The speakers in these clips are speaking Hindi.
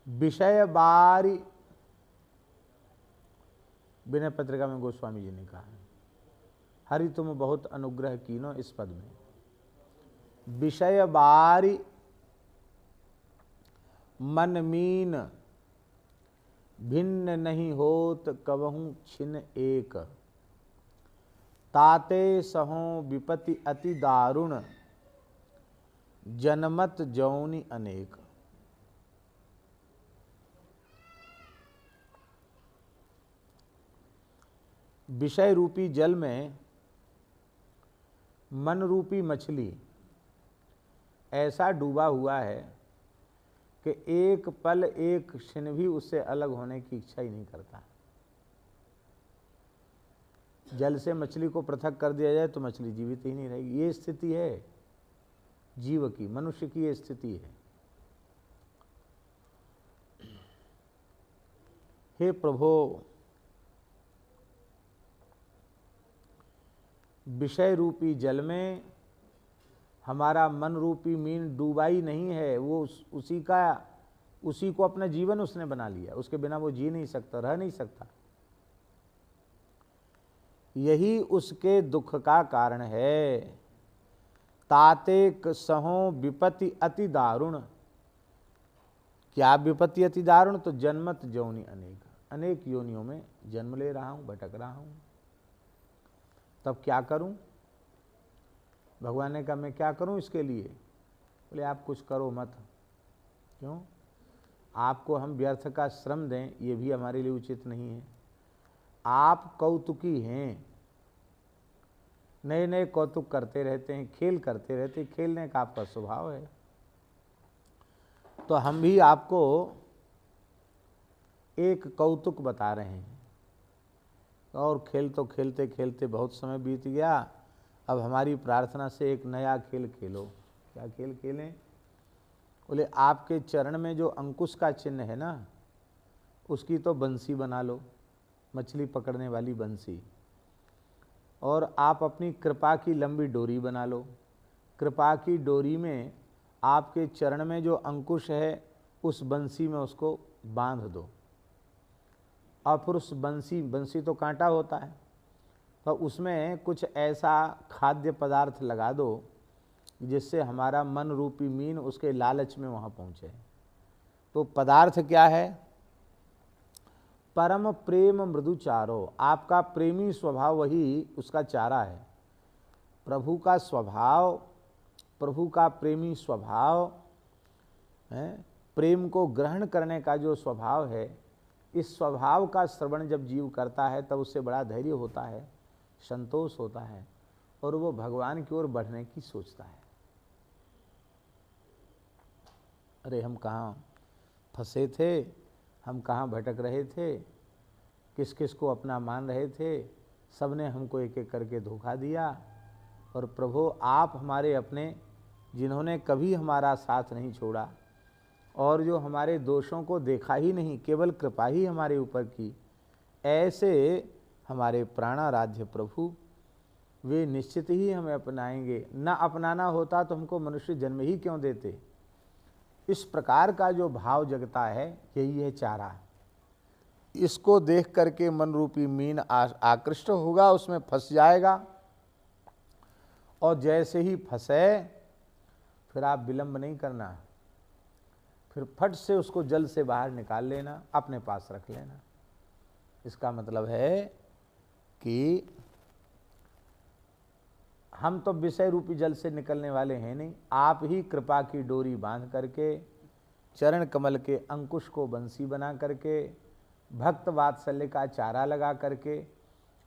विषय बारी, विनय पत्रिका में गोस्वामी जी ने कहा, हरि तुम बहुत अनुग्रह कीनो इस पद में। विषय बारी मन मीन, भिन्न नहीं होत कबहूँ छिन एक। ताते सहों विपति अति दारुण, जनमत जौनि अनेक। विषय रूपी जल में मन रूपी मछली ऐसा डूबा हुआ है कि एक पल एक क्षण भी उससे अलग होने की इच्छा ही नहीं करता। जल से मछली को पृथक कर दिया जाए तो मछली जीवित ही नहीं रहेगी। ये स्थिति है जीव की, मनुष्य की ये स्थिति है। हे प्रभु, विषय रूपी जल में हमारा मन रूपी मीन डूबा ही नहीं है। वो उसी को अपना जीवन उसने बना लिया। उसके बिना वो जी नहीं सकता, रह नहीं सकता। यही उसके दुख का कारण है। तातेक सहों विपत्ति अति दारुण। क्या विपत्ति अति दारुण? तो जन्मत जौनि अनेक, अनेक योनियों में जन्म ले रहा हूं, भटक रहा हूं। तब क्या करूं? भगवान ने कहा मैं क्या करूं इसके लिए? बोले आप कुछ करो मत। क्यों? आपको हम व्यर्थ का श्रम दें ये भी हमारे लिए उचित नहीं है। आप कौतुकी हैं, नए नए कौतुक करते रहते हैं, खेल करते रहते हैं, खेलने का आपका स्वभाव है। तो हम भी आपको एक कौतुक बता रहे हैं। और खेल तो खेलते खेलते बहुत समय बीत गया। अब हमारी प्रार्थना से एक नया खेल खेलो। क्या खेल खेलें? बोले आपके चरण में जो अंकुश का चिन्ह है ना, उसकी तो बंसी बना लो, मछली पकड़ने वाली बंसी। और आप अपनी कृपा की लंबी डोरी बना लो। कृपा की डोरी में आपके चरण में जो अंकुश है उस बंसी में उसको बांध दो। और फिर उस बंसी तो कांटा होता है, तो उसमें कुछ ऐसा खाद्य पदार्थ लगा दो जिससे हमारा मन रूपी मीन उसके लालच में वहाँ पहुँचे। तो पदार्थ क्या है? परम प्रेम मृदु चारो। आपका प्रेमी स्वभाव वही उसका चारा है। प्रभु का स्वभाव, प्रभु का प्रेमी स्वभाव है, प्रेम को ग्रहण करने का जो स्वभाव है, इस स्वभाव का श्रवण जब जीव करता है तब उससे बड़ा धैर्य होता है, संतोष होता है, और वो भगवान की ओर बढ़ने की सोचता है। अरे हम कहाँ फंसे थे, हम कहाँ भटक रहे थे, किस किस को अपना मान रहे थे, सबने हमको एक एक करके धोखा दिया। और प्रभु आप हमारे अपने, जिन्होंने कभी हमारा साथ नहीं छोड़ा और जो हमारे दोषों को देखा ही नहीं, केवल कृपा ही हमारे ऊपर की, ऐसे हमारे प्राणाराध्य प्रभु वे निश्चित ही हमें अपनाएंगे। न अपनाना होता तो हमको मनुष्य जन्म ही क्यों देते। इस प्रकार का जो भाव जगता है यही है चारा। इसको देख करके मन रूपी मीन आकृष्ट होगा, उसमें फंस जाएगा। और जैसे ही फंसे फिर आप विलंब नहीं करना, फिर फट से उसको जल से बाहर निकाल लेना, अपने पास रख लेना। इसका मतलब है कि हम तो विषय रूपी जल से निकलने वाले हैं नहीं। आप ही कृपा की डोरी बांध करके, चरण कमल के अंकुश को बंसी बना करके, भक्त वात्सल्य का चारा लगा करके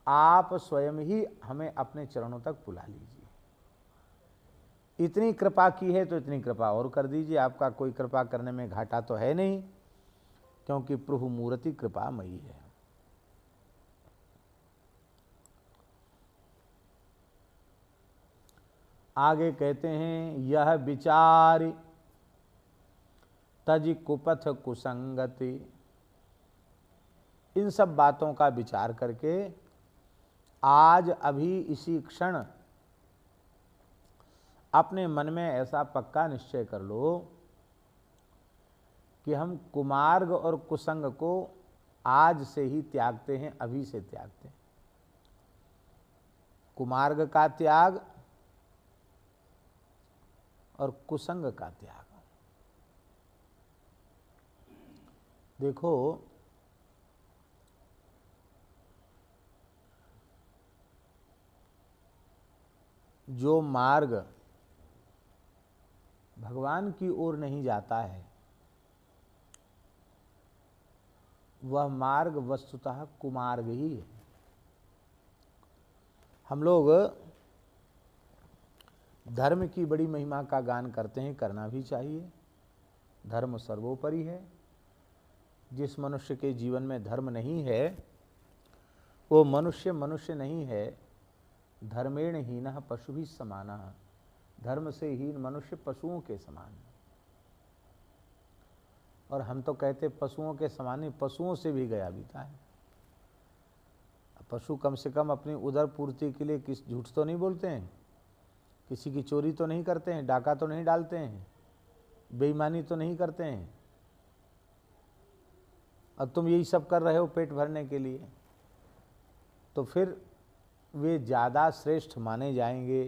आप स्वयं ही हमें अपने चरणों तक बुला लीजिए। इतनी कृपा की है तो इतनी कृपा और कर दीजिए। आपका कोई कृपा करने में घाटा तो है नहीं, क्योंकि प्रभु मूर्ति कृपामयी है। आगे कहते हैं, यह विचार तज कुपथ कुसंगति। इन सब बातों का विचार करके आज अभी इसी क्षण अपने मन में ऐसा पक्का निश्चय कर लो कि हम कुमार्ग और कुसंग को आज से ही त्यागते हैं, अभी से त्यागते हैं। कुमार्ग का त्याग और कुसंग का त्याग। देखो, जो मार्ग भगवान की ओर नहीं जाता है वह मार्ग वस्तुतः कुमार्ग ही है। हम लोग धर्म की बड़ी महिमा का गान करते हैं, करना भी चाहिए। धर्म सर्वोपरि है। जिस मनुष्य के जीवन में धर्म नहीं है वो मनुष्य मनुष्य नहीं है। धर्मेण हीनः पशुभिः समानः। धर्म से हीन मनुष्य पशुओं के समान है। और हम तो कहते पशुओं के समान ही, पशुओं से भी गया बीता है। पशु कम से कम अपनी उदर पूर्ति के लिए किस झूठ तो नहीं बोलते हैं, किसी की चोरी तो नहीं करते हैं, डाका तो नहीं डालते हैं, बेईमानी तो नहीं करते हैं। और तुम यही सब कर रहे हो पेट भरने के लिए, तो फिर वे ज़्यादा श्रेष्ठ माने जाएंगे।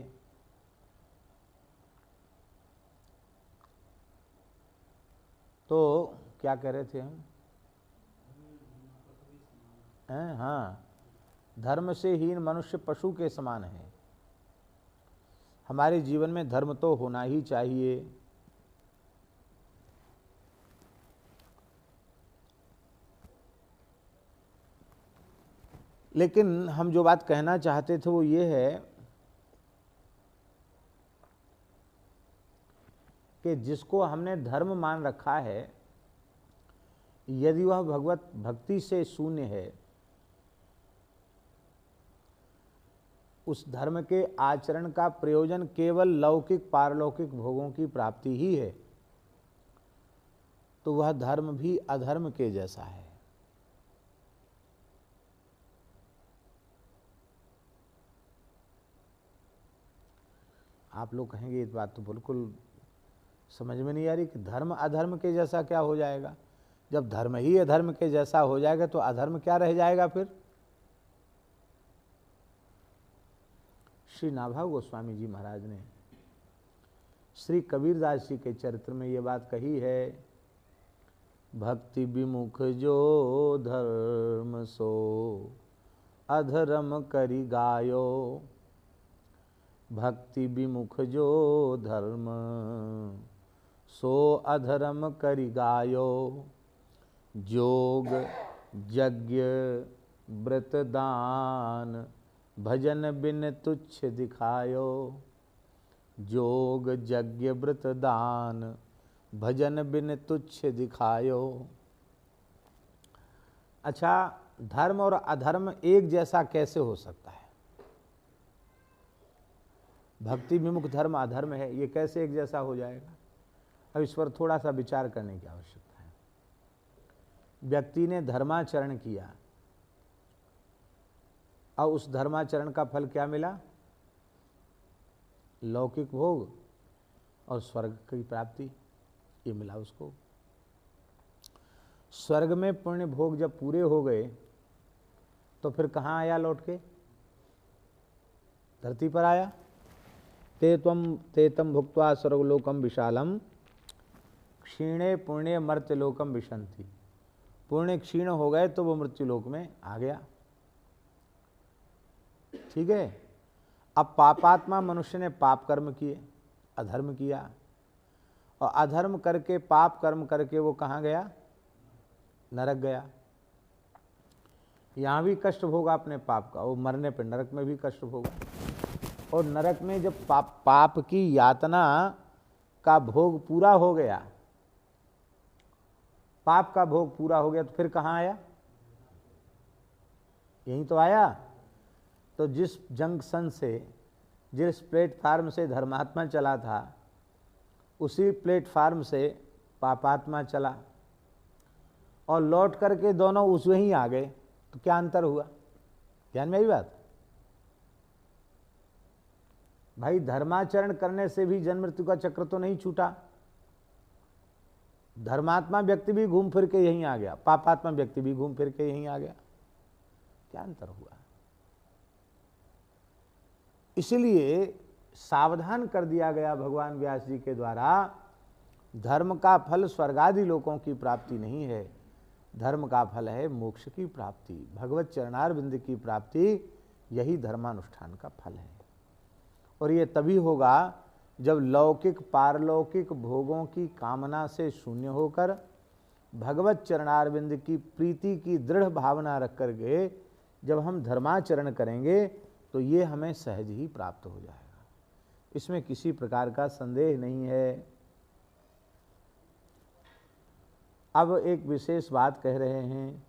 तो क्या कह रहे थे हम? हाँ, धर्म से हीन मनुष्य पशु के समान है। हमारे जीवन में धर्म तो होना ही चाहिए। लेकिन हम जो बात कहना चाहते थे वो ये है कि जिसको हमने धर्म मान रखा है, यदि वह भगवत भक्ति से शून्य है, उस धर्म के आचरण का प्रयोजन केवल लौकिक पारलौकिक भोगों की प्राप्ति ही है, तो वह धर्म भी अधर्म के जैसा है। आप लोग कहेंगे इस बात तो बिल्कुल समझ में नहीं आ रही कि धर्म अधर्म के जैसा क्या हो जाएगा। जब धर्म ही अधर्म के जैसा हो जाएगा तो अधर्म क्या रह जाएगा फिर? श्री नाभा गोस्वामी जी महाराज ने श्री कबीरदास जी के चरित्र में ये बात कही है, भक्ति विमुख जो धर्म सो अधर्म करि गायो। भक्ति विमुख जो धर्म सो अधर्म करि गायो। जोग यज्ञ व्रत दान भजन बिन तुच्छ दिखायो। जोग यज्ञ व्रत दान भजन बिन तुच्छ दिखायो। अच्छा, धर्म और अधर्म एक जैसा कैसे हो सकता है? भक्ति विमुख धर्म अधर्म है, ये कैसे एक जैसा हो जाएगा? अब इस पर थोड़ा सा विचार करने की आवश्यकता है। व्यक्ति ने धर्माचरण किया और उस धर्माचरण का फल क्या मिला? लौकिक भोग और स्वर्ग की प्राप्ति, ये मिला उसको। स्वर्ग में पुण्य भोग जब पूरे हो गए तो फिर कहाँ आया लौट के? धरती पर आया। ते तम भुक्त्वा स्वर्गलोकम विशालम क्षीणे पुण्य मर्त्यलोकम विशंति। पुण्य क्षीण हो गए तो वो मृत्युलोक में आ गया। ठीक है। अब पापात्मा मनुष्य ने पाप कर्म किए, अधर्म किया, और अधर्म करके पाप कर्म करके वो कहाँ गया? नरक गया। यहाँ भी कष्ट भोगा अपने पाप का, वो मरने पर नरक में भी कष्ट भोगा। और नरक में जब पाप की यातना का भोग पूरा हो गया, पाप का भोग पूरा हो गया, तो फिर कहाँ आया? यहीं तो आया। तो जिस जंक्शन से, जिस प्लेटफार्म से धर्मात्मा चला था, उसी प्लेटफार्म से पापात्मा चला और लौट करके दोनों उस वहीं आ गए। तो क्या अंतर हुआ? ध्यान में आई बात? भाई, धर्माचरण करने से भी जन्म मृत्यु का चक्र तो नहीं छूटा। धर्मात्मा व्यक्ति भी घूम फिर के यहीं आ गया, पापात्मा व्यक्ति भी घूम फिर के यहीं आ गया। क्या अंतर हुआ? इसलिए सावधान कर दिया गया भगवान व्यास जी के द्वारा, धर्म का फल स्वर्गादि लोकों की प्राप्ति नहीं है, धर्म का फल है मोक्ष की प्राप्ति, भगवत चरणारविंद की प्राप्ति, यही धर्मानुष्ठान का फल है। और ये तभी होगा जब लौकिक पारलौकिक भोगों की कामना से शून्य होकर भगवत चरणारविंद की प्रीति की दृढ़ भावना रख करके जब हम धर्माचरण करेंगे तो ये हमें सहज ही प्राप्त हो जाएगा, इसमें किसी प्रकार का संदेह नहीं है। अब एक विशेष बात कह रहे हैं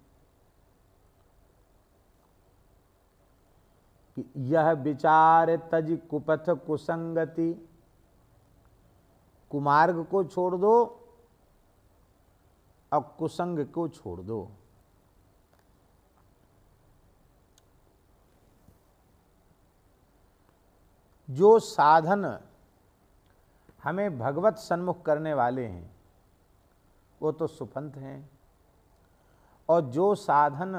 कि यह विचार तज कुपथ कुसंगति, कुमार्ग को छोड़ दो और कुसंग को छोड़ दो। जो साधन हमें भगवत सन्मुख करने वाले हैं वो तो सुपंथ हैं, और जो साधन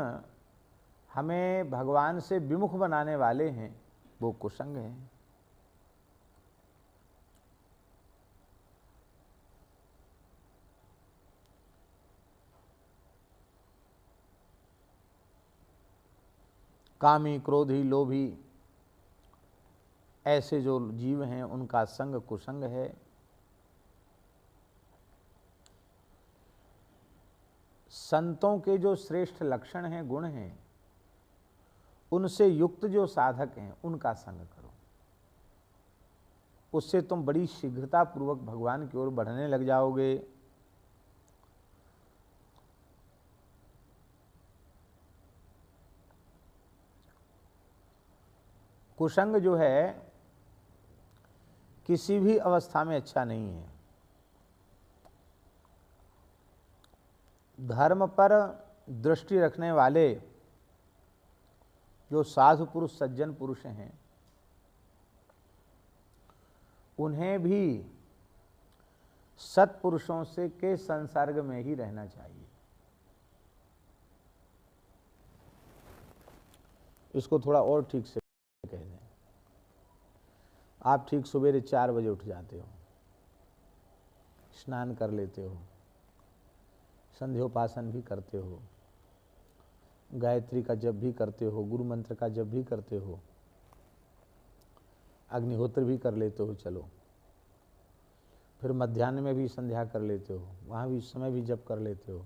हमें भगवान से विमुख बनाने वाले हैं वो कुसंग हैं। कामी, क्रोधी, लोभी ऐसे जो जीव हैं उनका संग कुसंग है। संतों के जो श्रेष्ठ लक्षण हैं, गुण हैं, उनसे युक्त जो साधक हैं उनका संग करो, उससे तुम बड़ी शीघ्रता पूर्वक भगवान की ओर बढ़ने लग जाओगे। कुसंग जो है किसी भी अवस्था में अच्छा नहीं है। धर्म पर दृष्टि रखने वाले जो साधु पुरुष सज्जन पुरुष हैं उन्हें भी सत्पुरुषों से के संसर्ग में ही रहना चाहिए। इसको थोड़ा और ठीक से कह दें, आप ठीक सवेरे 4 बजे उठ जाते हो, स्नान कर लेते हो, संध्योपासन भी करते हो, गायत्री का जप भी करते हो, गुरु मंत्र का जप भी करते हो, अग्निहोत्र भी कर लेते हो, चलो फिर मध्याह्न में भी संध्या कर लेते हो, वहाँ भी समय भी जप कर लेते हो,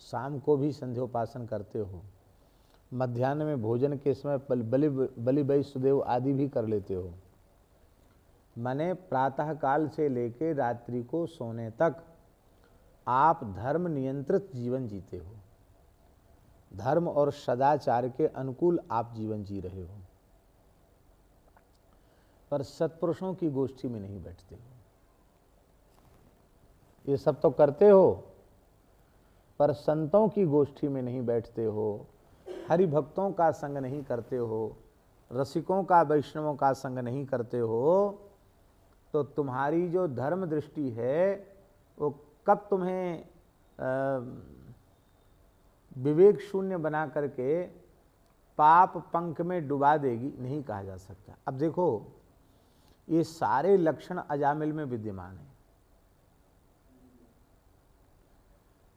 शाम को भी संध्योपासन करते हो, मध्याह्न में भोजन के समय बलि वैष्णदेव आदि भी कर लेते हो। माने प्रातः काल से लेकर रात्रि को सोने तक आप धर्म नियंत्रित जीवन जीते हो, धर्म और सदाचार के अनुकूल आप जीवन जी रहे हो, पर सत्पुरुषों की गोष्ठी में नहीं बैठते हो। ये सब तो करते हो पर संतों की गोष्ठी में नहीं बैठते हो, हरि भक्तों का संग नहीं करते हो, रसिकों का वैष्णवों का संग नहीं करते हो, तो तुम्हारी जो धर्म दृष्टि है वो कब तुम्हें विवेक शून्य बना करके पाप पंख में डुबा देगी, नहीं कहा जा सकता। अब देखो ये सारे लक्षण अजामिल में विद्यमान हैं।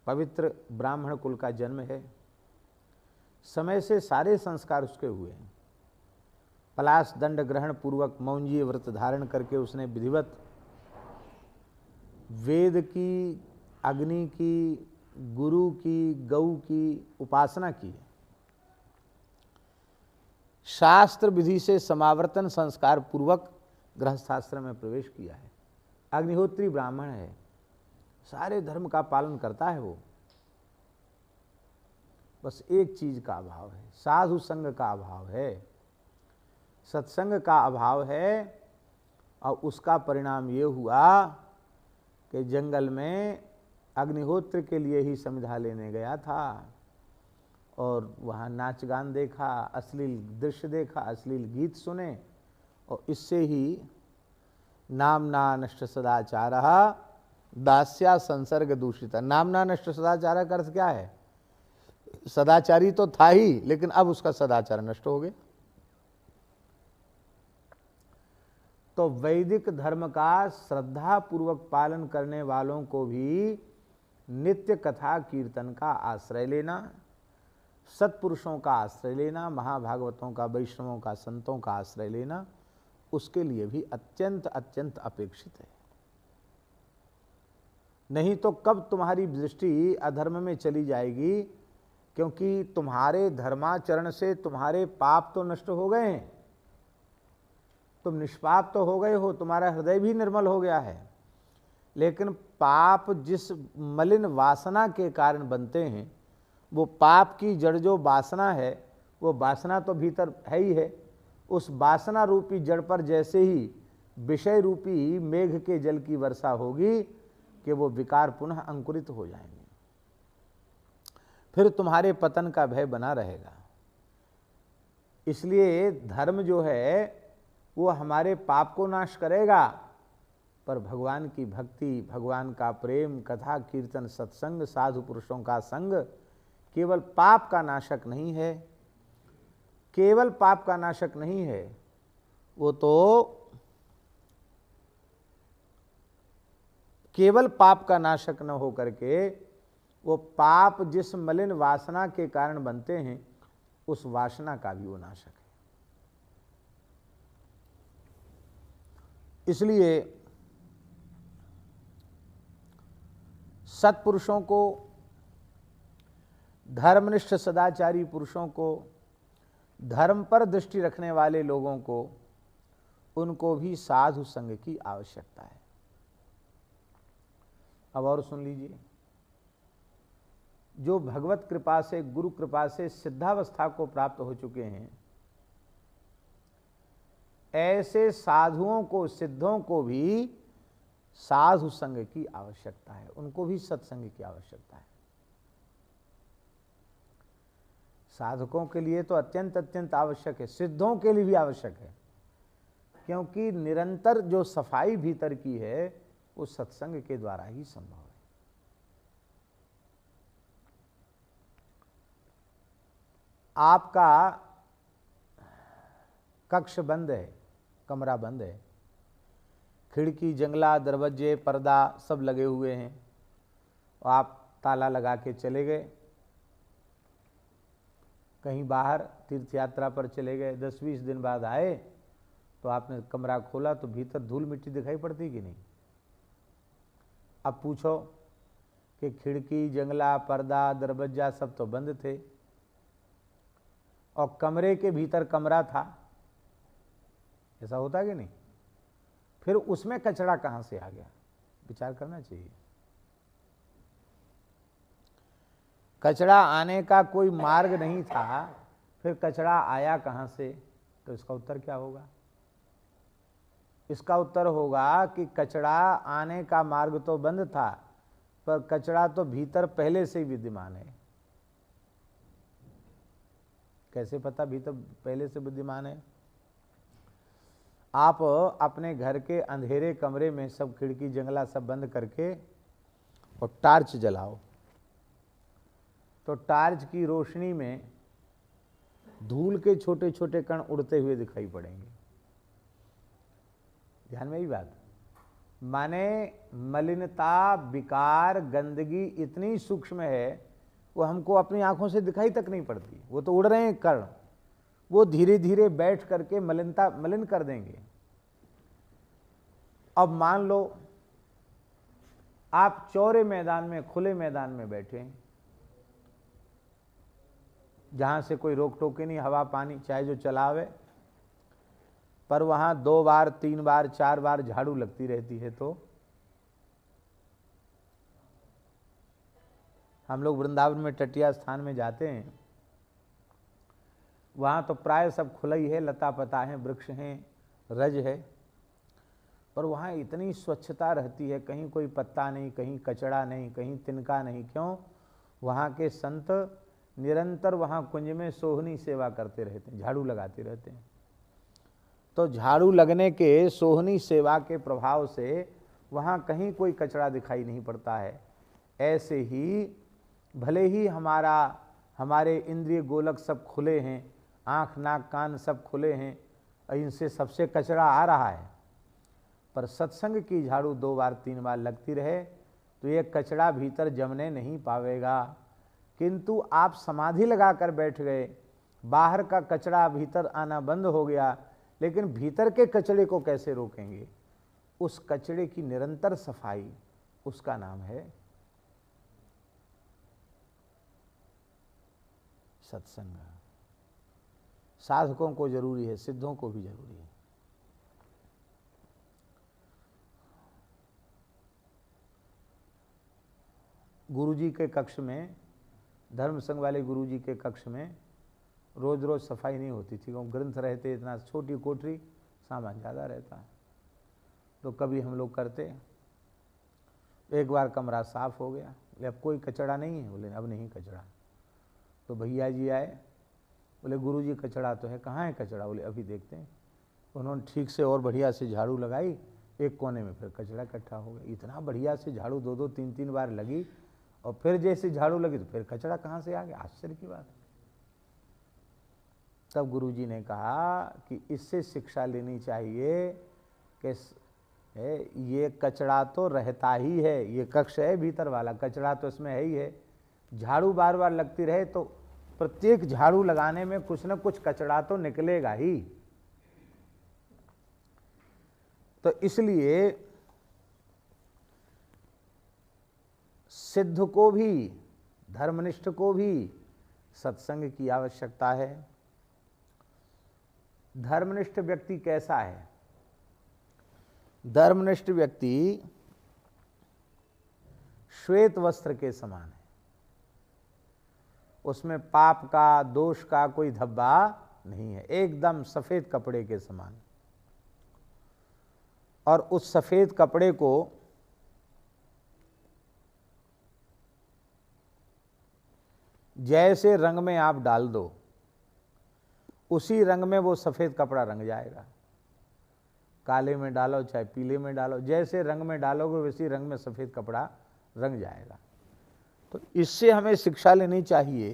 पवित्र ब्राह्मण कुल का जन्म है, समय से सारे संस्कार उसके हुए हैं, पलाश दंड ग्रहण पूर्वक मौंजीय व्रत धारण करके उसने विधिवत वेद की, अग्नि की, गुरु की, गौ की उपासना की, शास्त्र विधि से समावर्तन संस्कार पूर्वक गृहस्थाश्रम में प्रवेश किया है, अग्निहोत्री ब्राह्मण है, सारे धर्म का पालन करता है वो। बस एक चीज का अभाव है, साधु संग का अभाव है, सत्संग का अभाव है, और उसका परिणाम ये हुआ कि जंगल में अग्निहोत्र के लिए ही समिधा लेने गया था और वहाँ नाच गान देखा, अश्लील दृश्य देखा, अश्लील गीत सुने, और इससे ही नामना नष्ट सदाचारः दास्या संसर्ग दूषिता। नामना नष्ट सदाचार का अर्थ क्या है? सदाचारी तो था ही, लेकिन अब उसका सदाचार नष्ट हो गया। तो वैदिक धर्म का श्रद्धा पूर्वक पालन करने वालों को भी नित्य कथा कीर्तन का आश्रय लेना, सत्पुरुषों का आश्रय लेना, महाभागवतों का, वैष्णवों का, संतों का आश्रय लेना, उसके लिए भी अत्यंत अत्यंत अपेक्षित है। नहीं तो कब तुम्हारी दृष्टि अधर्म में चली जाएगी, क्योंकि तुम्हारे धर्माचरण से तुम्हारे पाप तो नष्ट हो गए हैं, तुम निष्पाप तो हो गए हो, तुम्हारा हृदय भी निर्मल हो गया है, लेकिन पाप जिस मलिन वासना के कारण बनते हैं, वो पाप की जड़ जो वासना है, वो वासना तो भीतर है ही है। उस वासना रूपी जड़ पर जैसे ही विषय रूपी मेघ के जल की वर्षा होगी कि वो विकार पुनः अंकुरित हो जाएंगे, फिर तुम्हारे पतन का भय बना रहेगा। इसलिए धर्म जो है वो हमारे पाप को नाश करेगा, पर भगवान की भक्ति, भगवान का प्रेम, कथा कीर्तन, सत्संग, साधु पुरुषों का संग केवल पाप का नाशक नहीं है, केवल पाप का नाशक नहीं है, वो तो केवल पाप का नाशक न हो करके वो पाप जिस मलिन वासना के कारण बनते हैं, उस वासना का भी वो नाशक है। इसलिए सत्पुरुषों को, धर्मनिष्ठ सदाचारी पुरुषों को, धर्म पर दृष्टि रखने वाले लोगों को, उनको भी साधु संग की आवश्यकता है। अब और सुन लीजिए, जो भगवत कृपा से, गुरु कृपा से सिद्धावस्था को प्राप्त हो चुके हैं, ऐसे साधुओं को, सिद्धों को भी साधु संग की आवश्यकता है, उनको भी सत्संग की आवश्यकता है। साधकों के लिए तो अत्यंत अत्यंत आवश्यक है, सिद्धों के लिए भी आवश्यक है, क्योंकि निरंतर जो सफाई भीतर की है वो सत्संग के द्वारा ही संभव है। आपका कक्ष बंद है, कमरा बंद है, खिड़की, जंगला, दरवाजे, पर्दा सब लगे हुए हैं, और आप ताला लगा के चले गए, कहीं बाहर तीर्थ यात्रा पर चले गए, 10-20 दिन बाद आए तो आपने कमरा खोला तो भीतर धूल मिट्टी दिखाई पड़ती कि नहीं? अब पूछो कि खिड़की, जंगला, पर्दा, दरवाजा सब तो बंद थे और कमरे के भीतर कमरा था, ऐसा होता कि नहीं? फिर उसमें कचरा कहां से आ गया? विचार करना चाहिए। कचरा आने का कोई मार्ग नहीं था, फिर कचरा आया कहां से? तो इसका उत्तर क्या होगा? इसका उत्तर होगा कि कचरा आने का मार्ग तो बंद था, पर कचरा तो भीतर पहले से ही विद्यमान है। कैसे पता भीतर पहले से विद्यमान है? आप अपने घर के अंधेरे कमरे में सब खिड़की, जंगला सब बंद करके और टार्च जलाओ, तो टार्च की रोशनी में धूल के छोटे छोटे कण उड़ते हुए दिखाई पड़ेंगे। ध्यान में ही बात, माने मलिनता, विकार, गंदगी इतनी सूक्ष्म है वो हमको अपनी आंखों से दिखाई तक नहीं पड़ती, वो तो उड़ रहे हैं कण, वो धीरे धीरे बैठ करके मलिनता मलिन कर देंगे। अब मान लो आप चौड़े मैदान में, खुले मैदान में बैठे हैं, जहां से कोई रोक टोक नहीं, हवा पानी चाहे जो चलावे, पर वहां 2 बार 3 बार 4 बार झाड़ू लगती रहती है। तो हम लोग वृंदावन में टटिया स्थान में जाते हैं, वहां तो प्राय सब खुला ही है, लता पता है, वृक्ष हैं, रज है, पर वहाँ इतनी स्वच्छता रहती है, कहीं कोई पत्ता नहीं, कहीं कचड़ा नहीं, कहीं तिनका नहीं। क्यों? वहाँ के संत निरंतर वहाँ कुंज में सोहनी सेवा करते रहते हैं, झाड़ू लगाते रहते हैं। तो झाड़ू लगने के, सोहनी सेवा के प्रभाव से वहाँ कहीं कोई कचरा दिखाई नहीं पड़ता है। ऐसे ही भले ही हमारे इंद्रिय गोलक सब खुले हैं, आँख नाक कान सब खुले हैं, इनसे सबसे कचरा आ रहा है, पर सत्संग की झाड़ू 2 बार 3 बार लगती रहे तो ये कचरा भीतर जमने नहीं पावेगा। किंतु आप समाधि लगाकर बैठ गए, बाहर का कचरा भीतर आना बंद हो गया, लेकिन भीतर के कचरे को कैसे रोकेंगे? उस कचरे की निरंतर सफाई, उसका नाम है सत्संग। साधकों को जरूरी है, सिद्धों को भी जरूरी है। गुरुजी के कक्ष में, धर्म संघ वाले गुरुजी के कक्ष में रोज रोज सफाई नहीं होती थी, क्योंकि ग्रंथ रहते, इतना छोटी कोठरी, सामान ज़्यादा रहता। तो कभी हम लोग करते, एक बार कमरा साफ हो गया, अब कोई कचरा नहीं है, बोले अब नहीं कचरा। तो भैया जी आए, बोले गुरुजी कचरा तो है, कहाँ है कचरा? बोले अभी देखते हैं। उन्होंने ठीक से और बढ़िया से झाड़ू लगाई, एक कोने में फिर कचरा इकट्ठा हो गया। इतना बढ़िया से झाड़ू 2-2 3-3 बार लगी, और फिर जैसे झाड़ू लगी तो फिर कचरा कहाँ से आ गया? आश्चर्य की बात। तब गुरुजी ने कहा कि इससे शिक्षा लेनी चाहिए कि ये कचरा तो रहता ही है, ये कक्ष है भीतर वाला, कचरा तो इसमें है ही है। झाड़ू बार बार लगती रहे तो प्रत्येक झाड़ू लगाने में कुछ न कुछ कचरा तो निकलेगा ही। तो इसलिए सिद्ध को भी, धर्मनिष्ठ को भी सत्संग की आवश्यकता है। धर्मनिष्ठ व्यक्ति कैसा है? धर्मनिष्ठ व्यक्ति श्वेत वस्त्र के समान है, उसमें पाप का, दोष का कोई धब्बा नहीं है, एकदम सफेद कपड़े के समान। और उस सफेद कपड़े को जैसे रंग में आप डाल दो, उसी रंग में वो सफेद कपड़ा रंग जाएगा। काले में डालो चाहे पीले में डालो, जैसे रंग में डालोगे वैसी रंग में सफेद कपड़ा रंग जाएगा। तो इससे हमें शिक्षा लेनी चाहिए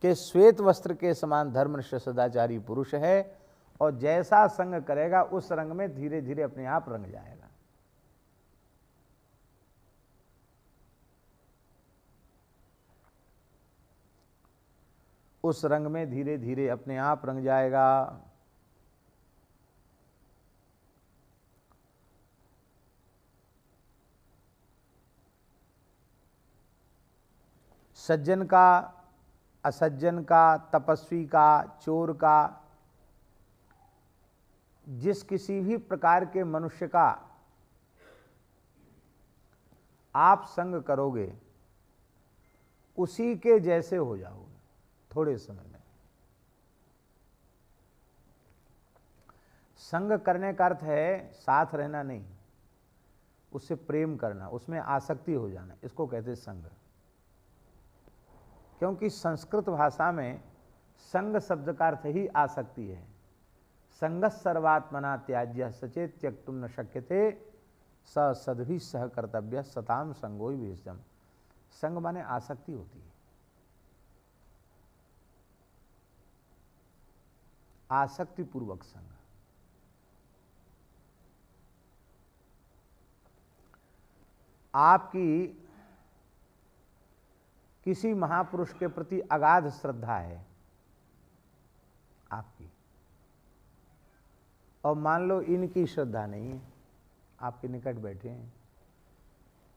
कि श्वेत वस्त्र के समान धर्मनिष्ठ सदाचारी पुरुष है, और जैसा संग करेगा उस रंग में धीरे धीरे अपने आप रंग जाएगा। उस रंग में धीरे धीरे अपने आप रंग जाएगा। सज्जन का, असज्जन का, तपस्वी का, चोर का, जिस किसी भी प्रकार के मनुष्य का आप संग करोगे उसी के जैसे हो जाओगे थोड़े समय में। संग करने का अर्थ है साथ रहना नहीं, उससे प्रेम करना, उसमें आसक्ति हो जाना, इसको कहते हैं संग। क्योंकि संस्कृत भाषा में संग शब्द का अर्थ ही आसक्ति है। संगः सर्वात्मना त्याज्य सचेत त्यक्तुम न शक्यते स सद्भि सह कर्तव्य सताम संगोई विषम। संग माने आसक्ति होती है, आसक्ति पूर्वक संग। आपकी किसी महापुरुष के प्रति अगाध श्रद्धा है आपकी, और मान लो इनकी श्रद्धा नहीं है, आपके निकट बैठे हैं,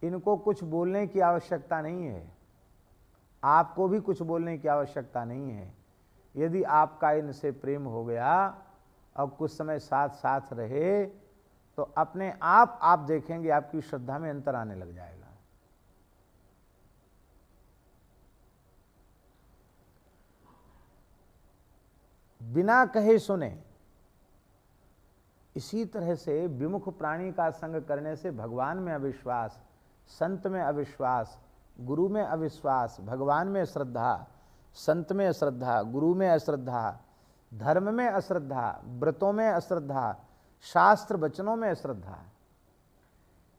इनको कुछ बोलने की आवश्यकता नहीं है, आपको भी कुछ बोलने की आवश्यकता नहीं है। यदि आपका इनसे प्रेम हो गया और कुछ समय साथ साथ रहे तो अपने आप देखेंगे आपकी श्रद्धा में अंतर आने लग जाएगा। बिना कहे सुने। इसी तरह से विमुख प्राणी का संग करने से भगवान में अविश्वास, संत में अविश्वास, गुरु में अविश्वास, भगवान में श्रद्धा, संत में अश्रद्धा, गुरु में अश्रद्धा, धर्म में अश्रद्धा, व्रतों में अश्रद्धा, शास्त्र वचनों में अश्रद्धा,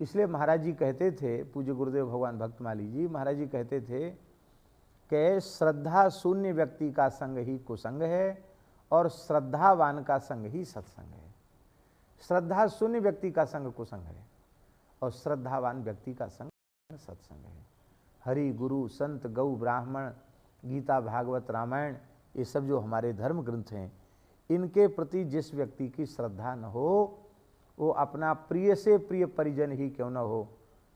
इसलिए महाराज जी कहते थे, पूज्य गुरुदेव भगवान भक्तमाली जी महाराज जी कहते थे कि श्रद्धा शून्य व्यक्ति का संग ही कुसंग है और श्रद्धावान का संग ही सत्संग है। श्रद्धा शून्य व्यक्ति का संग कुसंग है और श्रद्धावान व्यक्ति का संग सत्संग है। हरि गुरु संत गौ ब्राह्मण गीता भागवत रामायण ये सब जो हमारे धर्म ग्रंथ हैं, इनके प्रति जिस व्यक्ति की श्रद्धा न हो, वो अपना प्रिय से प्रिय परिजन ही क्यों न हो,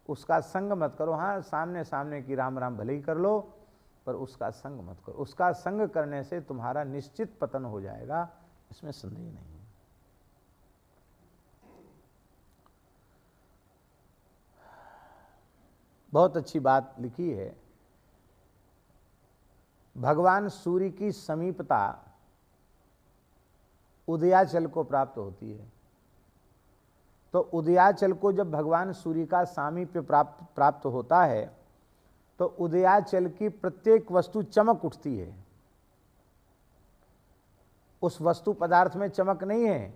उसका संग मत करो। हाँ, सामने सामने की राम राम भले ही कर लो, पर उसका संग मत करो। उसका संग करने से तुम्हारा निश्चित पतन हो जाएगा, इसमें संदेह नहीं है। बहुत अच्छी बात लिखी है। भगवान सूर्य की समीपता उदयाचल को प्राप्त होती है, तो उदयाचल को जब भगवान सूर्य का सामीप्य प्राप्त होता है तो उदयाचल की प्रत्येक वस्तु चमक उठती है। उस वस्तु पदार्थ में चमक नहीं है,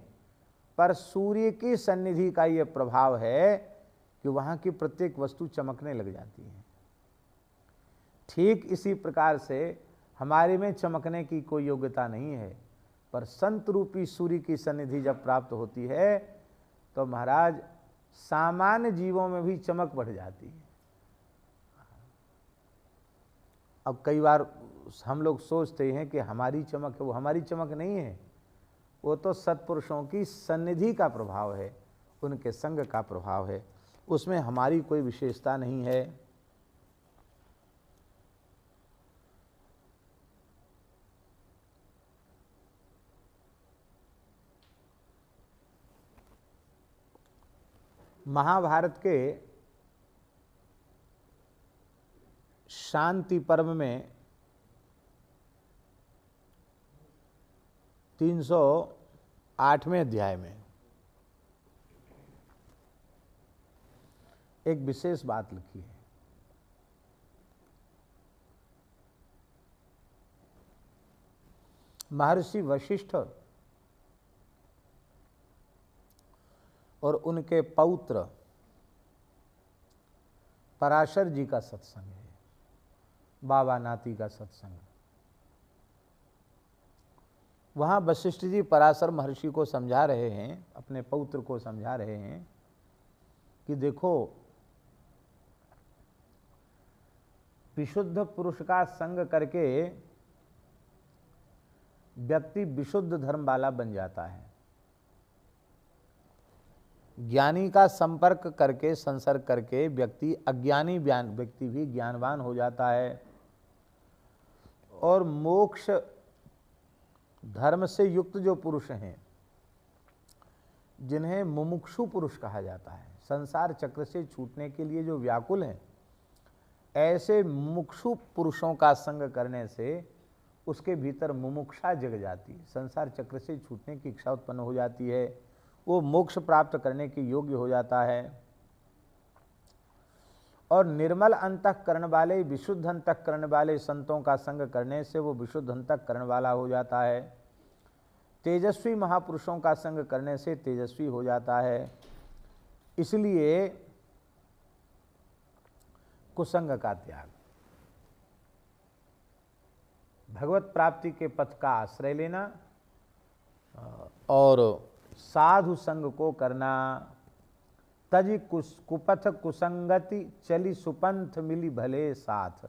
पर सूर्य की सन्निधि का यह प्रभाव है कि वहां की प्रत्येक वस्तु चमकने लग जाती है। ठीक इसी प्रकार से हमारे में चमकने की कोई योग्यता नहीं है, पर संत रूपी सूर्य की सन्निधि जब प्राप्त होती है तो महाराज सामान्य जीवों में भी चमक बढ़ जाती है। अब कई बार हम लोग सोचते हैं कि हमारी चमक है, वो हमारी चमक नहीं है, वो तो सत्पुरुषों की सन्निधि का प्रभाव है, उनके संग का प्रभाव है, उसमें हमारी कोई विशेषता नहीं है। महाभारत के शांति पर्व में 308वें अध्याय में एक विशेष बात लिखी है। महर्षि वशिष्ठ और उनके पौत्र पराशर जी का सत्संग है, बाबा नाती का सत्संग। वहां वशिष्ठ जी पराशर महर्षि को समझा रहे हैं, अपने पौत्र को समझा रहे हैं कि देखो, विशुद्ध पुरुष का संग करके व्यक्ति विशुद्ध धर्म वाला बन जाता है। ज्ञानी का संपर्क करके संसर्ग करके व्यक्ति अज्ञानी व्यक्ति भी ज्ञानवान हो जाता है और मोक्ष धर्म से युक्त जो पुरुष हैं, जिन्हें मुमुक्षु पुरुष कहा जाता है, संसार चक्र से छूटने के लिए जो व्याकुल हैं, ऐसे मुमुक्षु पुरुषों का संग करने से उसके भीतर मुमुक्षा जग जाती है, संसार चक्र से छूटने की इच्छा उत्पन्न हो जाती है, वो मोक्ष प्राप्त करने के योग्य हो जाता है। और निर्मल अंतःकरण वाले, विशुद्ध अंतःकरण वाले संतों का संग करने से वो विशुद्ध अंतःकरण वाला हो जाता है। तेजस्वी महापुरुषों का संग करने से तेजस्वी हो जाता है। इसलिए कुसंग का त्याग, भगवत प्राप्ति के पथ का आश्रय लेना और साधु संग को करना। तजी कुपथ कुसंगति चली सुपंथ मिली भले साथ।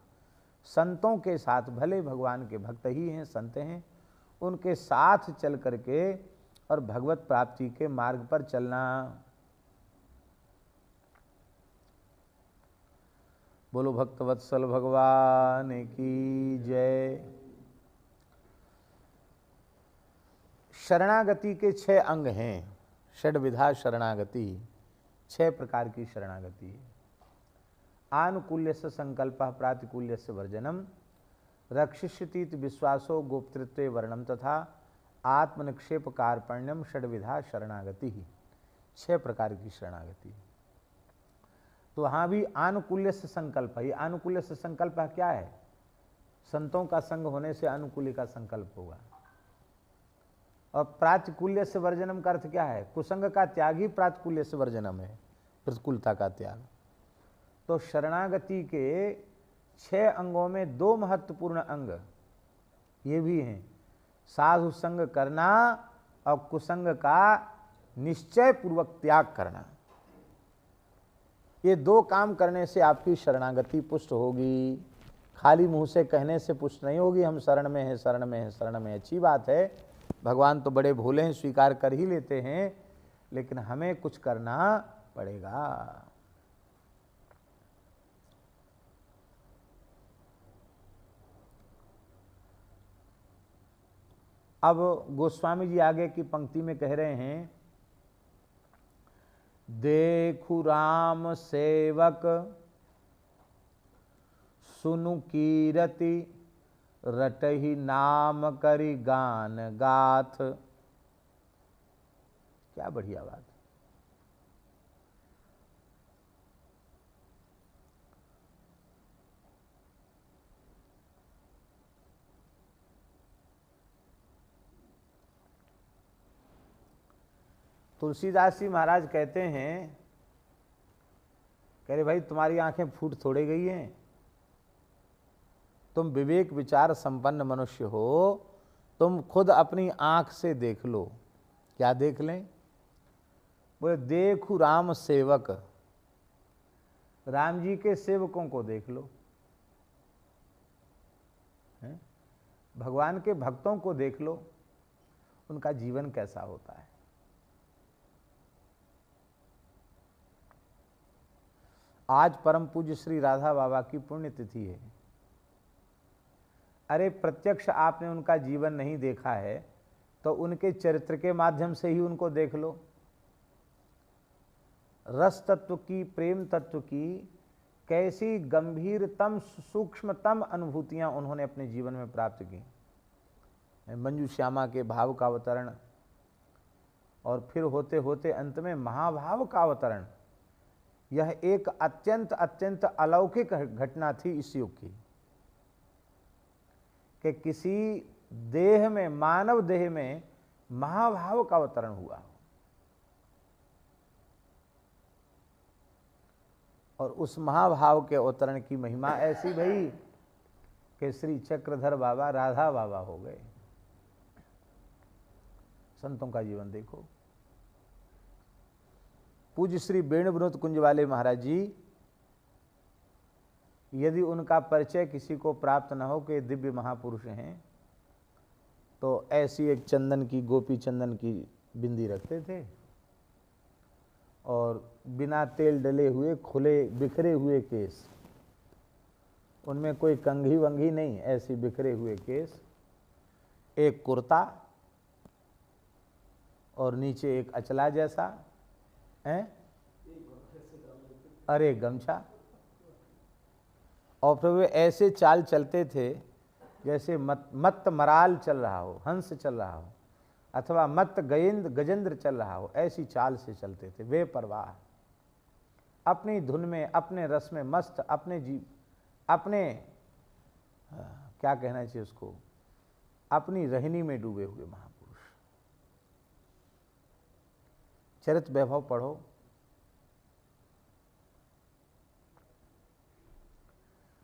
संतों के साथ, भले भगवान के भक्त ही हैं, संत हैं, उनके साथ चल करके और भगवत प्राप्ति के मार्ग पर चलना। बोलो भक्तवत्सल भगवान की जय। शरणागति के 6 अंग हैं। षड्विधा शरणागति, 6 प्रकार की शरणागति है। आनुकूल्यस्य संकल्पः प्रातिकूल्यस्य वर्जनम, रक्षिष्यतीति विश्वासो गोप्तृत्वे वर्णम तथा आत्मनिक्षेप कार्पण्यम षड्विधा शरणागति ही। 6 प्रकार की शरणागति। तो वहाँ भी आनुकूल्यस्य संकल्प है। आनुकूल्यस्य संकल्प क्या है? संतों का संग होने से अनुकूल्य का संकल्प होगा। और प्रातिकूल्य से वर्जनम का अर्थ क्या है? कुसंग का त्याग ही प्रातिकूल्य से वर्जनम है। प्रतिकूलता का त्याग। तो शरणागति के 6 अंगों में 2 महत्वपूर्ण अंग ये भी हैं, साधु संग करना और कुसंग का निश्चय पूर्वक त्याग करना। ये 2 काम करने से आपकी शरणागति पुष्ट होगी। खाली मुंह से कहने से पुष्ट नहीं होगी हम शरण में हैं, शरण में हैं, शरण में। अच्छी बात है, भगवान तो बड़े भोले हैं, स्वीकार कर ही लेते हैं, लेकिन हमें कुछ करना पड़ेगा। अब गोस्वामी जी आगे की पंक्ति में कह रहे हैं, देखु राम सेवक सुनु कीरति रटहि नाम करि गान गाथ। क्या बढ़िया बात। तुलसीदास जी महाराज कहते हैं, कह रहे भाई तुम्हारी आंखें फूट थोड़े गई हैं, तुम विवेक विचार संपन्न मनुष्य हो, तुम खुद अपनी आंख से देख लो। क्या देख लें? बोले देखु राम सेवक, राम जी के सेवकों को देख लो, भगवान के भक्तों को देख लो, उनका जीवन कैसा होता है। आज परम पूज्य श्री राधा बाबा की पुण्यतिथि है। अरे प्रत्यक्ष आपने उनका जीवन नहीं देखा है तो उनके चरित्र के माध्यम से ही उनको देख लो। रस तत्व की, प्रेम तत्व की कैसी गंभीरतम सूक्ष्मतम अनुभूतियां उन्होंने अपने जीवन में प्राप्त की। मंजू श्यामा के भाव का अवतरण और फिर होते होते अंत में महाभाव का अवतरण, यह एक अत्यंत अत्यंत अलौकिक घटना थी इस युग की, कि किसी देह में, मानव देह में महाभाव का अवतरण हुआ। और उस महाभाव के अवतरण की महिमा ऐसी भई कि श्री चक्रधर बाबा राधा बाबा हो गए। संतों का जीवन देखो। पूज्य श्री वेणु विनोद कुंज वाले महाराज जी, यदि उनका परिचय किसी को प्राप्त न हो कि दिव्य महापुरुष हैं, तो ऐसी एक चंदन की, गोपी चंदन की बिंदी रखते थे और बिना तेल डले हुए खुले बिखरे हुए केस, उनमें कोई कंघी वंघी नहीं, ऐसे बिखरे हुए केस, एक कुर्ता और नीचे एक अचला जैसा है, अरे गमछा, और फिर वे ऐसे चाल चलते थे जैसे मत मराल चल रहा हो, हंस चल रहा हो, अथवा मत गजेंद्र चल रहा हो, ऐसी चाल से चलते थे बेपरवाह, अपनी धुन में, अपने रस में मस्त, अपने क्या कहना चाहिए उसको, अपनी रहनी में डूबे हुए महापुरुष। चरित वैभव पढ़ो।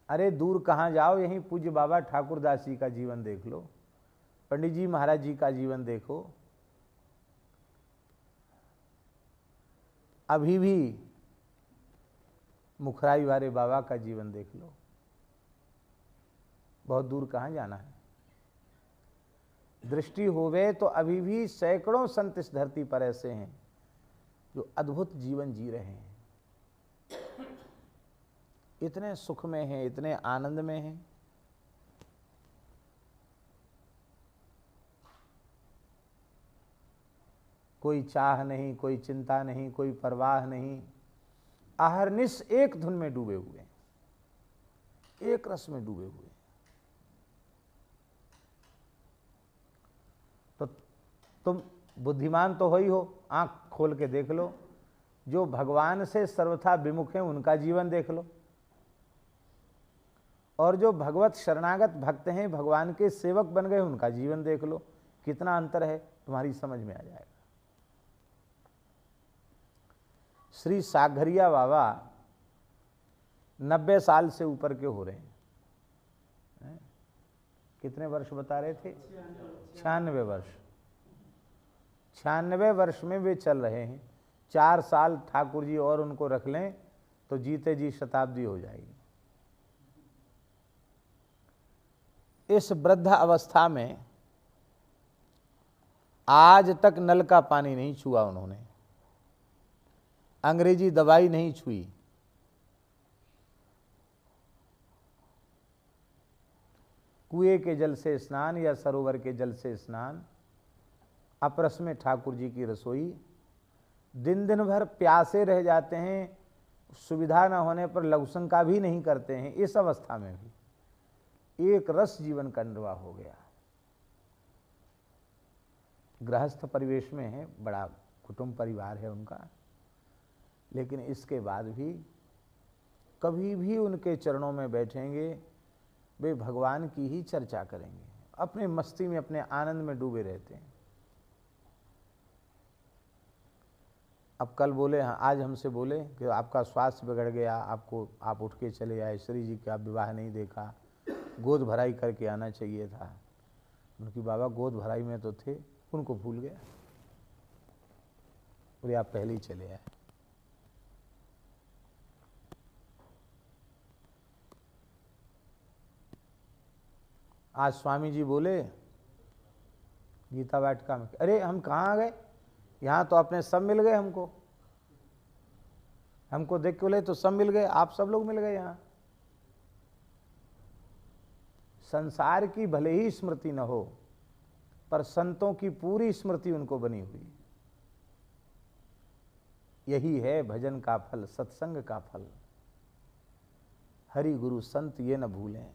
अरे दूर कहाँ जाओ, यहीं पूज्य बाबा ठाकुरदास जी का जीवन देख लो, पंडित जी महाराज जी का जीवन देखो। अभी भी मुखराई वाले बाबा का जीवन देख लो। बहुत दूर कहाँ जाना है। दृष्टि होवे तो अभी भी सैकड़ों संत इस धरती पर ऐसे हैं जो अद्भुत जीवन जी रहे हैं, इतने सुख में हैं, इतने आनंद में हैं। कोई चाह नहीं, कोई चिंता नहीं, कोई परवाह नहीं, आहरनिश एक धुन में डूबे हुए, एक रस में डूबे हुए। तो तुम बुद्धिमान तो हो ही हो, आंख खोल के देख लो, जो भगवान से सर्वथा विमुख हैं उनका जीवन देख लो, और जो भगवत शरणागत भक्त हैं, भगवान के सेवक बन गए, उनका जीवन देख लो। कितना अंतर है तुम्हारी समझ में आ जाएगा। श्री सागरिया बाबा 90 साल से ऊपर के हो रहे हैं। कितने वर्ष बता रहे थे? 96 वर्ष। 96 वर्ष में वे चल रहे हैं। 4 साल ठाकुर जी और उनको रख लें तो जीते जी शताब्दी हो जाएगी। इस वृद्ध अवस्था में आज तक नल का पानी नहीं छुआ उन्होंने, अंग्रेजी दवाई नहीं छुई, कुएं के जल से स्नान या सरोवर के जल से स्नान, अपरस में ठाकुर जी की रसोई। दिन दिन भर प्यासे रह जाते हैं, सुविधा न होने पर लघुशंका भी नहीं करते हैं। इस अवस्था में भी एक रस जीवन का निर्वाह हो गया। गृहस्थ परिवेश में है, बड़ा कुटुंब परिवार है उनका, लेकिन इसके बाद भी कभी भी उनके चरणों में बैठेंगे वे भगवान की ही चर्चा करेंगे, अपने मस्ती में अपने आनंद में डूबे रहते हैं। अब कल बोले, हाँ आज हमसे बोले कि आपका स्वास्थ्य बिगड़ गया, आप उठ के चले आए, श्री जी का विवाह नहीं देखा, गोद भराई करके आना चाहिए था। उनकी बाबा गोद भराई में तो थे, उनको भूल गया। बोले आप पहले ही चले आए। आज स्वामी जी बोले गीता वाटिका में, अरे हम कहाँ आ गए, यहाँ तो अपने सब मिल गए, हमको देख के बोले तो सब मिल गए, आप सब लोग मिल गए यहाँ। संसार की भले ही स्मृति न हो, पर संतों की पूरी स्मृति उनको बनी हुई। यही है भजन का फल, सत्संग का फल। हरि गुरु संत ये न भूलें।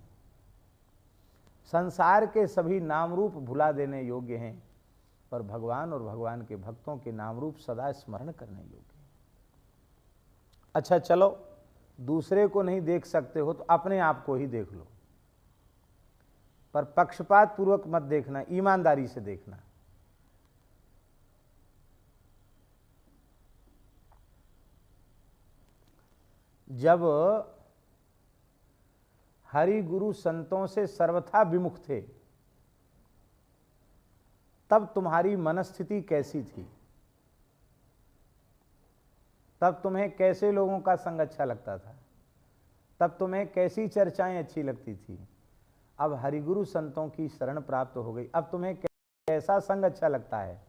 संसार के सभी नाम रूप भुला देने योग्य हैं, पर भगवान और भगवान के भक्तों के नाम रूप सदा स्मरण करने योग्य हैं। अच्छा चलो, दूसरे को नहीं देख सकते हो तो अपने आप को ही देख लो, पर पक्षपात पूर्वक मत देखना, ईमानदारी से देखना। जब हरि गुरु संतों से सर्वथा विमुख थे, तब तुम्हारी मनस्थिति कैसी थी? तब तुम्हें कैसे लोगों का संग अच्छा लगता था? तब तुम्हें कैसी चर्चाएं अच्छी लगती थी? अब हरिगुरु संतों की शरण प्राप्त हो गई, अब तुम्हें कैसा संग अच्छा लगता है?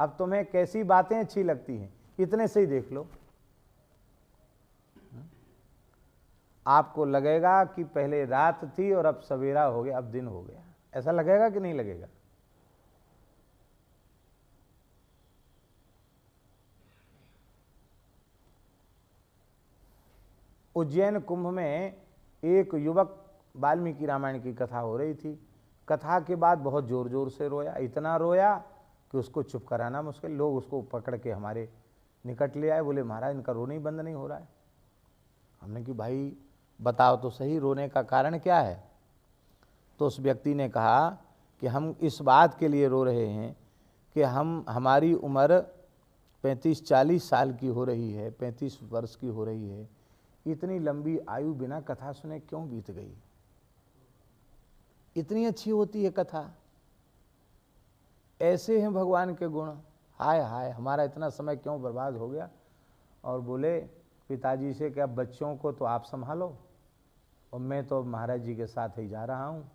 अब तुम्हें कैसी बातें अच्छी लगती हैं? इतने से ही देख लो। आपको लगेगा कि पहले रात थी और अब सवेरा हो गया, अब दिन हो गया। ऐसा लगेगा कि नहीं लगेगा? उज्जैन कुंभ में एक युवक, वाल्मीकि रामायण की कथा हो रही थी, कथा के बाद बहुत जोर जोर से रोया, इतना रोया कि उसको चुप कराना मुश्किल। लोग उसको पकड़ के हमारे निकट ले आए, बोले महाराज इनका रोना ही बंद नहीं हो रहा है। हमने कि भाई बताओ तो सही, रोने का कारण क्या है? तो उस व्यक्ति ने कहा कि हम इस बात के लिए रो रहे हैं कि हमारी उम्र 35-40 साल की हो रही है, 35 वर्ष की हो रही है, इतनी लंबी आयु बिना कथा सुने क्यों बीत गई? इतनी अच्छी होती है कथा, ऐसे हैं भगवान के गुण, हाय हाय हमारा इतना समय क्यों बर्बाद हो गया। और बोले पिताजी से कि अब बच्चों को तो आप संभालो और मैं तो महाराज जी के साथ ही जा रहा हूँ,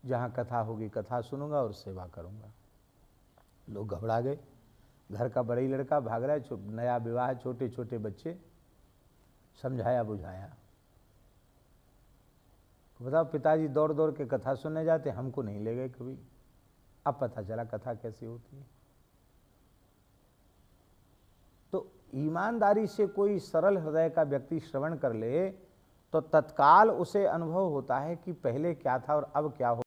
जहाँ कथा होगी कथा सुनूंगा और सेवा करूँगा। लोग घबरा गए, घर का बड़ा ही लड़का भाग रहा है, नया विवाह, छोटे छोटे बच्चे, समझाया बुझाया। बताओ पिताजी दौड़ दौड़ के कथा सुनने जाते, हमको नहीं ले गए कभी। अब पता चला कथा कैसी होती है। तो ईमानदारी से कोई सरल हृदय का व्यक्ति श्रवण कर ले तो तत्काल उसे अनुभव होता है कि पहले क्या था और अब क्या हो